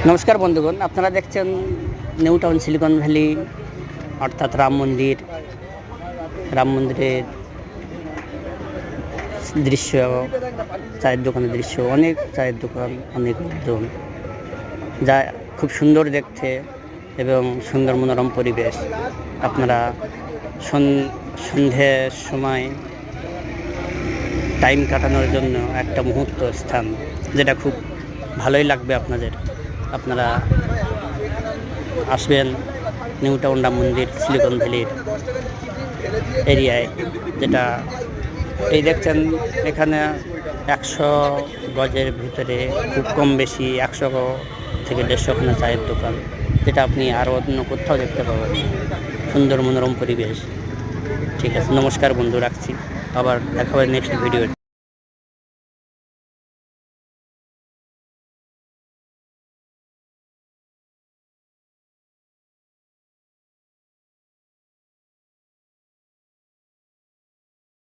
নমস্কার বন্ধুগণ, আপনারা দেখছেন নিউ টাউন সিলিকন ভ্যালি অর্থাৎ রাম মন্দিরের দৃশ্য, চায়ের দোকানের দৃশ্য। অনেক চায়ের দোকান, অনেক লোকজন, যা খুব সুন্দর দেখতে এবং সুন্দর মনোরম পরিবেশ। আপনারা সন্ধ্যের সময় টাইম কাটানোর জন্য একটা মুহূর্ত স্থান, যেটা খুব ভালোই লাগবে আপনারা আসবেন নিউ টাউন রাম মন্দির সিলিকন ভ্যালির এরিয়ায়, যেটা এই দেখছেন এখানে 100 গজের ভিতরে খুব কম বেশি 100 থেকে 150খানা চায়ের দোকান, যেটা আপনি আরও অন্য কোথাও দেখতে পাবেন। সুন্দর মনোরম পরিবেশ। ঠিক আছে, নমস্কার বন্ধু, রাখছি। আবার দেখা হবে নেক্সট ভিডিও।